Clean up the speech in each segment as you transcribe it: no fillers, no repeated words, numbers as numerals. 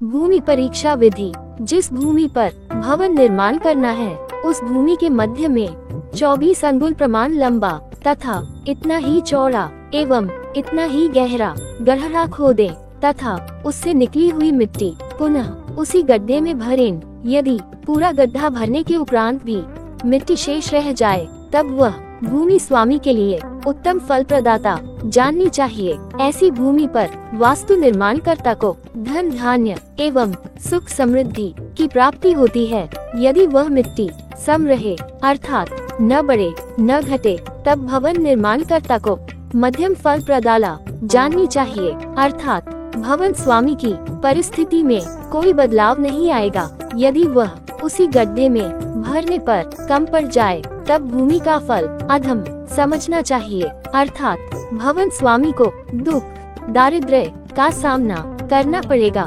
भूमि परीक्षा विधि। जिस भूमि पर भवन निर्माण करना है उस भूमि के मध्य में 24 अंगुल प्रमाण लंबा तथा इतना ही चौड़ा एवं इतना ही गहरा गड्ढा खोदें तथा उससे निकली हुई मिट्टी पुनः उसी गड्ढे में भरें। यदि पूरा गड्ढा भरने के उपरांत भी मिट्टी शेष रह जाए तब वह भूमि स्वामी के लिए उत्तम फल प्रदाता जाननी चाहिए। ऐसी भूमि पर वास्तु निर्माणकर्ता को धन धान्य एवं सुख समृद्धि की प्राप्ति होती है। यदि वह मिट्टी सम रहे अर्थात न बढ़े न घटे तब भवन निर्माणकर्ता को मध्यम फल प्रदाता जाननी चाहिए अर्थात भवन स्वामी की परिस्थिति में कोई बदलाव नहीं आएगा। यदि वह उसी गड्ढे में भरने पर कम पड़ जाए तब भूमि का फल अधम समझना चाहिए अर्थात भवन स्वामी को दुख दारिद्र्य का सामना करना पड़ेगा।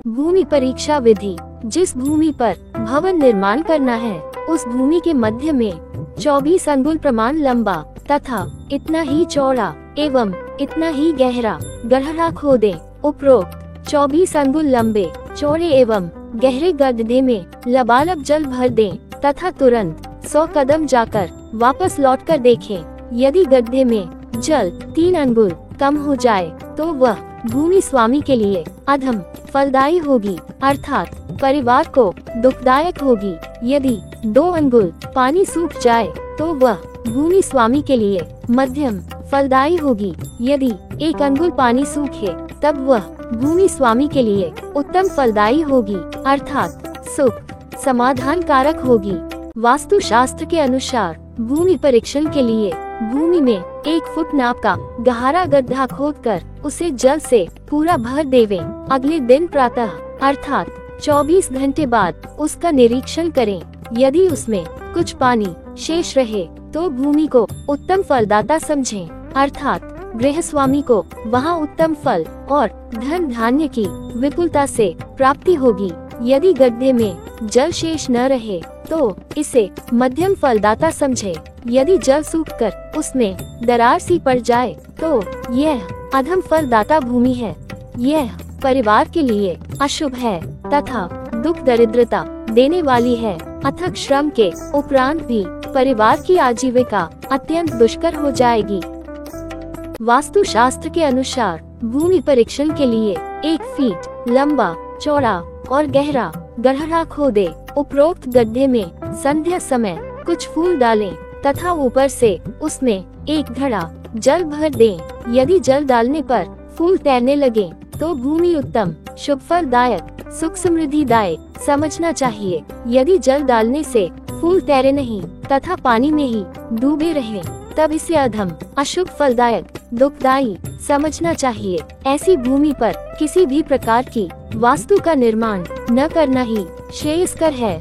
भूमि परीक्षा विधि। जिस भूमि पर भवन निर्माण करना है उस भूमि के मध्य में 24 अंगुल प्रमाण लंबा तथा इतना ही चौड़ा एवं इतना ही गहरा गड्ढा खोदें। उपरोक्त 24 अंगुल लंबे चौड़े एवं गहरे गड्ढे में लबालब जल भर दें तथा तुरंत 100 कदम जाकर वापस लौटकर देखें। यदि गड्ढे में जल 3 अंगुल कम हो जाए तो वह भूमि स्वामी के लिए अधम फलदायी होगी अर्थात परिवार को दुखदायक होगी। यदि 2 अंगुल पानी सूख जाए तो वह भूमि स्वामी के लिए मध्यम फलदायी होगी। यदि 1 अंगुल पानी सूखे तब वह भूमि स्वामी के लिए उत्तम फलदायी होगी अर्थात सुख समाधान कारक होगी। वास्तु शास्त्र के अनुसार भूमि परीक्षण के लिए भूमि में 1 फुट नाप का गहरा गड्ढा खोदकर उसे जल से पूरा भर देवें। अगले दिन प्रातः अर्थात 24 घंटे बाद उसका निरीक्षण करें। यदि उसमें कुछ पानी शेष रहे तो भूमि को उत्तम फलदाता समझें अर्थात गृह स्वामी को वहाँ उत्तम फल और धन धान्य की विपुलता से प्राप्ति होगी। यदि गड्ढे में जल शेष न रहे तो इसे मध्यम फलदाता समझे। यदि जल सूखकर उसमें दरार सी पड़ जाए तो यह अधम फलदाता भूमि है। यह परिवार के लिए अशुभ है तथा दुख दरिद्रता देने वाली है। अथक श्रम के उपरांत भी परिवार की आजीविका अत्यंत दुष्कर हो जाएगी। वास्तु शास्त्र के अनुसार भूमि परीक्षण के लिए 1 फीट लंबा चौड़ा और गहरा गड्ढा खोदे। उपरोक्त गड्ढे में संध्या समय कुछ फूल डालें तथा ऊपर से उसमें 1 घड़ा जल भर दें। यदि जल डालने पर फूल तैरने लगे तो भूमि उत्तम शुभ फलदायक सुख समृद्धिदायक समझना चाहिए। यदि जल डालने से फूल तैरे नहीं तथा पानी में ही डूबे रहे तब इसे अधम अशुभ फलदायक दुखदायी समझना चाहिए। ऐसी भूमि पर किसी भी प्रकार की वास्तु का निर्माण न करना ही श्रेयस्कर है।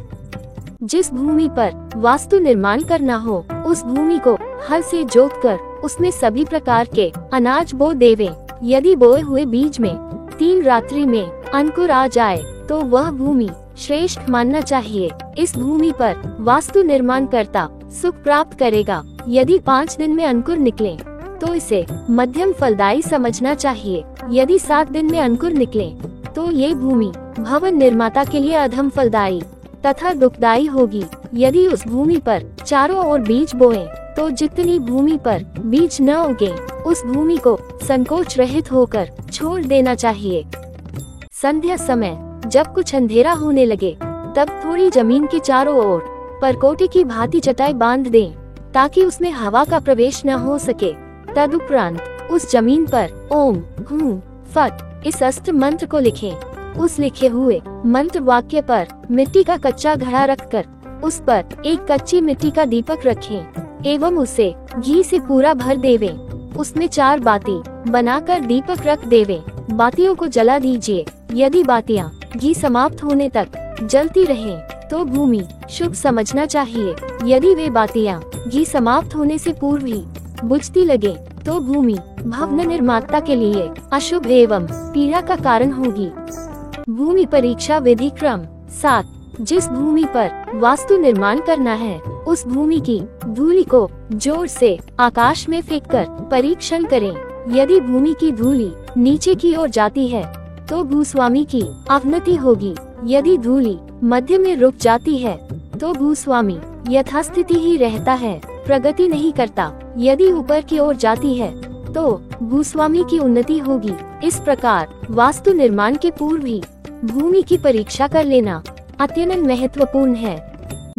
जिस भूमि पर वास्तु निर्माण करना हो उस भूमि को हल से जोतकर उसमें सभी प्रकार के अनाज बो देवें। यदि बोए हुए बीज में 3 रात्रि में अंकुर आ जाए तो वह भूमि श्रेष्ठ मानना चाहिए। इस भूमि पर वास्तु निर्माण करता सुख प्राप्त करेगा। यदि 5 दिन में अंकुर निकले तो इसे मध्यम फलदायी समझना चाहिए। यदि 7 दिन में अंकुर निकले तो ये भूमि भवन निर्माता के लिए अधम फलदायी तथा दुखदायी होगी। यदि उस भूमि पर चारों ओर बीज बोए तो जितनी भूमि पर बीज न उगे उस भूमि को संकोच रहित होकर छोड़ देना चाहिए। संध्या समय जब कुछ अंधेरा होने लगे तब थोड़ी जमीन के चारों ओर परकोटे की भांति चटाई बांध दें ताकि उसमें हवा का प्रवेश न हो सके। तदुपरांत उस जमीन पर ओम हूं फट इस अस्त्र मंत्र को लिखें। उस लिखे हुए मंत्र वाक्य पर मिट्टी का कच्चा घड़ा रखकर उस पर 1 कच्ची मिट्टी का दीपक रखें एवं उसे घी से पूरा भर देवें। उसमें 4 बाती बनाकर दीपक रख देवें। बातियों को जला दीजिए। यदि बातियां घी समाप्त होने तक जलती रहें तो भूमि शुभ समझना चाहिए। यदि वे बातियां घी समाप्त होने से पूर्व ही बुझती लगे तो भूमि भवन निर्माता के लिए अशुभ एवं पीड़ा का कारण होगी। भूमि परीक्षा विधि क्रम 7। जिस भूमि पर वास्तु निर्माण करना है उस भूमि की धूलि को जोर से आकाश में फेंककर परीक्षण करें। यदि भूमि की धूलि नीचे की ओर जाती है तो भूस्वामी की अवनति होगी। यदि धूलि मध्य में रुक जाती है तो भूस्वामी यथास्थिति ही रहता है, प्रगति नहीं करता। यदि ऊपर की ओर जाती है तो भूस्वामी की उन्नति होगी। इस प्रकार वास्तु निर्माण के पूर्व ही भूमि की परीक्षा कर लेना अत्यंत महत्वपूर्ण है।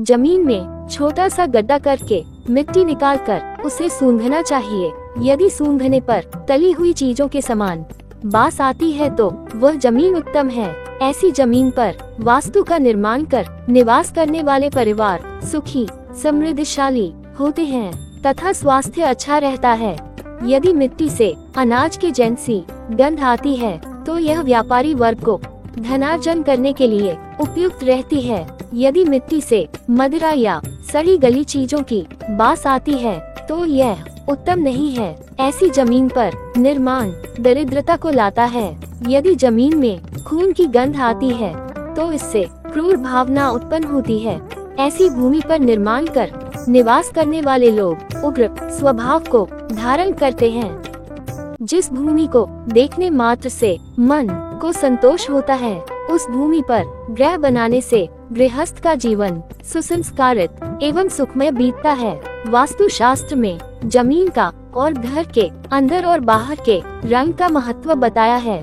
जमीन में छोटा सा गड्ढा करके मिट्टी निकालकर उसे सूंघना चाहिए। यदि सूंघने पर तली हुई चीजों के समान बास आती है तो वह जमीन उत्तम है। ऐसी जमीन पर वास्तु का निर्माण कर निवास करने वाले परिवार सुखी समृद्धशाली होते हैं तथा स्वास्थ्य अच्छा रहता है। यदि मिट्टी से अनाज के जैसी गंध आती है तो यह व्यापारी वर्ग को धनार्जन करने के लिए उपयुक्त रहती है। यदि मिट्टी से मदिरा या सड़ी गली चीजों की बास आती है तो यह उत्तम नहीं है। ऐसी जमीन पर निर्माण दरिद्रता को लाता है। यदि जमीन में खून की गंध आती है तो इससे क्रूर भावना उत्पन्न होती है। ऐसी भूमि पर निर्माण कर निवास करने वाले लोग उग्र स्वभाव को धारण करते हैं। जिस भूमि को देखने मात्र से मन को संतोष होता है उस भूमि पर गृह बनाने से गृहस्थ का जीवन सुसंस्कारित एवं सुखमय बीतता है। वास्तु शास्त्र में जमीन का और घर के अंदर और बाहर के रंग का महत्व बताया है।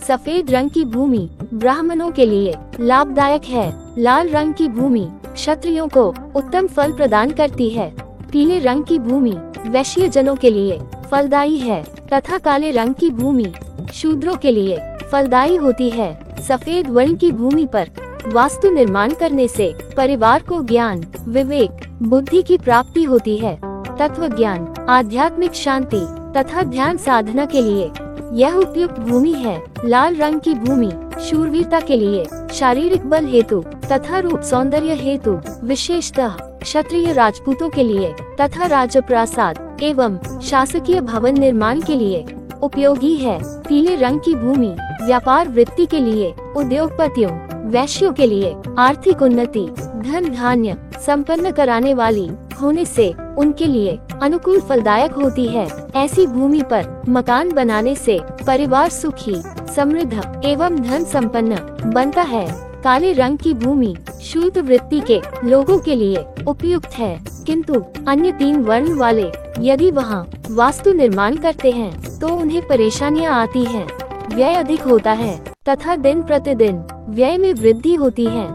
सफेद रंग की भूमि ब्राह्मणों के लिए लाभदायक है। लाल रंग की भूमि क्षत्रियों को उत्तम फल प्रदान करती है। पीले रंग की भूमि वैश्य जनों के लिए फलदायी है तथा काले रंग की भूमि शूद्रों के लिए फलदायी होती है। सफेद वर्ण की भूमि पर वास्तु निर्माण करने से परिवार को ज्ञान विवेक बुद्धि की प्राप्ति होती है। तत्व ज्ञान आध्यात्मिक शांति तथा ध्यान साधना के लिए यह उपयुक्त भूमि है। लाल रंग की भूमि शूरवीरता के लिए शारीरिक बल हेतु तथा रूप सौंदर्य हेतु विशेषतः क्षत्रिय राजपूतों के लिए तथा राजप्रासाद एवं शासकीय भवन निर्माण के लिए उपयोगी है। पीले रंग की भूमि व्यापार वृत्ति के लिए उद्योगपतियों वैश्यों के लिए आर्थिक उन्नति धन धान्य संपन्न कराने वाली होने से उनके लिए अनुकूल फलदायक होती है। ऐसी भूमि पर मकान बनाने से परिवार सुखी समृद्ध एवं धन संपन्न बनता है। काले रंग की भूमि शुद्ध वृत्ति के लोगों के लिए उपयुक्त है, किंतु अन्य 3 वर्ण वाले यदि वहां वास्तु निर्माण करते हैं तो उन्हें परेशानियां आती हैं। व्यय अधिक होता है तथा दिन प्रतिदिन व्यय में वृद्धि होती है।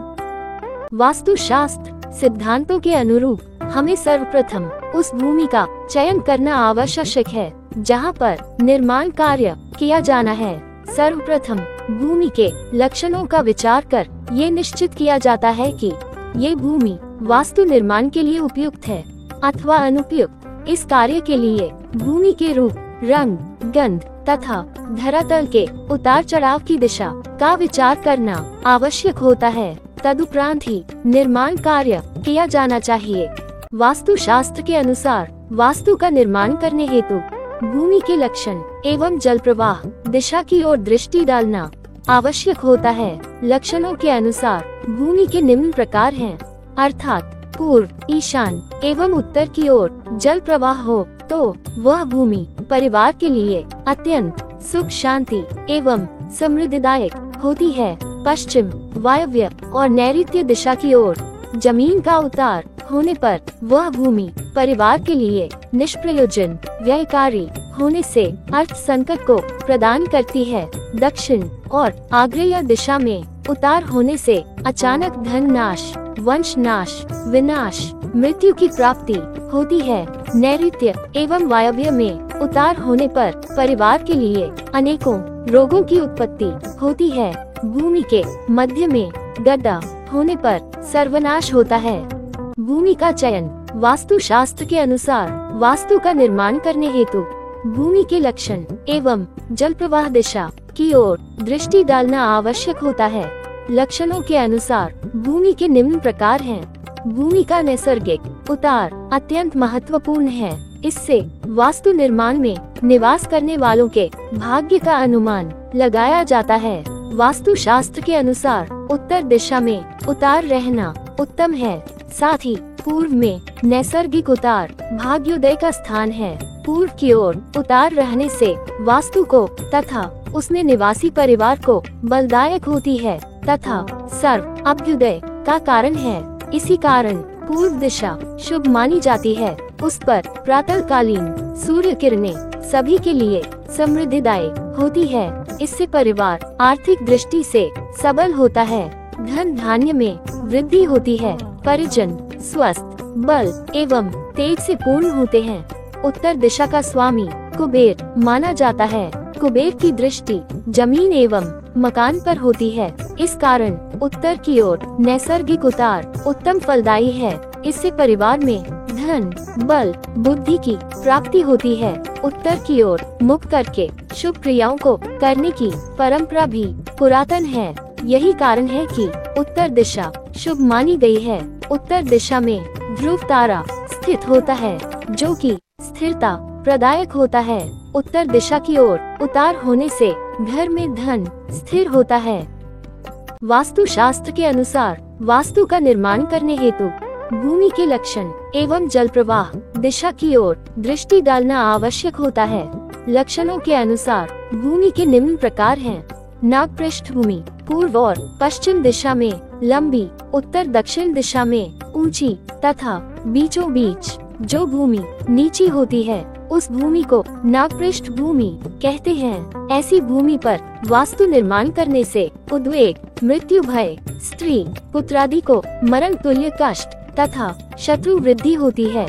वास्तु शास्त्र सिद्धांतों के अनुरूप हमें सर्वप्रथम उस भूमि का चयन करना आवश्यक है जहां पर निर्माण कार्य किया जाना है। सर्वप्रथम भूमि के लक्षणों का विचार कर ये निश्चित किया जाता है कि ये भूमि वास्तु निर्माण के लिए उपयुक्त है अथवा अनुपयुक्त। इस कार्य के लिए भूमि के रूप रंग गंध तथा धरातल के उतार चढ़ाव की दिशा का विचार करना आवश्यक होता है। तदुपरांत ही निर्माण कार्य किया जाना चाहिए। वास्तु शास्त्र के अनुसार वास्तु का निर्माण करने हेतु भूमि के लक्षण एवं जल प्रवाह दिशा की ओर दृष्टि डालना आवश्यक होता है। लक्षणों के अनुसार भूमि के निम्न प्रकार हैं, अर्थात पूर्व ईशान एवं उत्तर की ओर जल प्रवाह हो तो वह भूमि परिवार के लिए अत्यंत सुख शांति एवं समृद्धिदायक होती है। पश्चिम वायव्य और नैऋत्य दिशा की ओर जमीन का उतार होने पर वह भूमि परिवार के लिए निष्प्रयोजन व्ययकारी होने से अर्थ संकट को प्रदान करती है। दक्षिण और आग्नेय दिशा में उतार होने से अचानक धन नाश वंश नाश विनाश मृत्यु की प्राप्ति होती है। नैऋत्य एवं वायव्य में उतार होने पर परिवार के लिए अनेकों रोगों की उत्पत्ति होती है। भूमि के मध्य में गड्ढा होने पर सर्वनाश होता है। भूमि का चयन वास्तु शास्त्र के अनुसार वास्तु का निर्माण करने हेतु भूमि के लक्षण एवं जल प्रवाह दिशा की ओर दृष्टि डालना आवश्यक होता है। लक्षणों के अनुसार भूमि के निम्न प्रकार हैं। भूमि का नैसर्गिक उतार अत्यंत महत्वपूर्ण है। इससे वास्तु निर्माण में निवास करने वालों के भाग्य का अनुमान लगाया जाता है। वास्तु शास्त्र के अनुसार उत्तर दिशा में उतार रहना उत्तम है। साथ ही पूर्व में नैसर्गिक उतार भाग्योदय का स्थान है। पूर्व की ओर उतार रहने से वास्तु को तथा उसमें निवासी परिवार को बलदायक होती है तथा सर्व अभ्युदय का कारण है। इसी कारण पूर्व दिशा शुभ मानी जाती है। उस पर प्रातःकालीन सूर्य किरणें सभी के लिए समृद्धिदायी होती है। इससे परिवार आर्थिक दृष्टि से सबल होता है। धन धान्य में वृद्धि होती है। परिजन स्वस्थ बल एवं तेज से पूर्ण होते हैं। उत्तर दिशा का स्वामी कुबेर माना जाता है। कुबेर की दृष्टि जमीन एवं मकान पर होती है। इस कारण उत्तर की ओर नैसर्गिक उतार उत्तम फलदायी है। इससे परिवार में धन बल बुद्धि की प्राप्ति होती है। उत्तर की ओर मुख करके शुभ क्रियाओं को करने की परंपरा भी पुरातन है। यही कारण है कि उत्तर दिशा शुभ मानी गई है। उत्तर दिशा में ध्रुव तारा स्थित होता है जो कि स्थिरता प्रदायक होता है। उत्तर दिशा की ओर उतार होने से घर में धन स्थिर होता है। वास्तु शास्त्र के अनुसार वास्तु का निर्माण करने हेतु भूमि के लक्षण एवं जल प्रवाह दिशा की ओर दृष्टि डालना आवश्यक होता है। लक्षणों के अनुसार भूमि के निम्न प्रकार हैं। नाग पृष्ठभूमि पूर्व और पश्चिम दिशा में लंबी, उत्तर दक्षिण दिशा में ऊंची तथा बीचों बीच जो भूमि नीची होती है उस भूमि को नाग पृष्ठभूमि कहते हैं। ऐसी भूमि पर वास्तु निर्माण करने से उद्वेग, मृत्यु भय, स्त्री पुत्रादि को मरण तुल्य कष्ट तथा शत्रु वृद्धि होती है।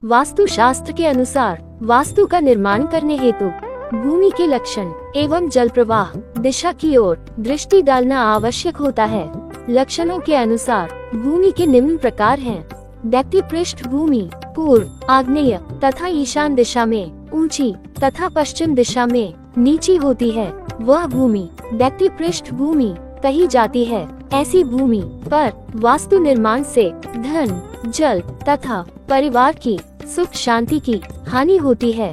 वास्तु शास्त्र के अनुसार वास्तु का निर्माण करने हेतु भूमि के लक्षण एवं जल प्रवाह दिशा की ओर दृष्टि डालना आवश्यक होता है। लक्षणों के अनुसार भूमि के निम्न प्रकार हैं। दैत्य पृष्ठभूमि पूर्व, आग्नेय तथा ईशान दिशा में ऊंची तथा पश्चिम दिशा में नीची होती है। वह भूमि दैत्य पृष्ठभूमि कही जाती है। ऐसी भूमि पर वास्तु निर्माण से धन, जल तथा परिवार की सुख शांति की हानि होती है।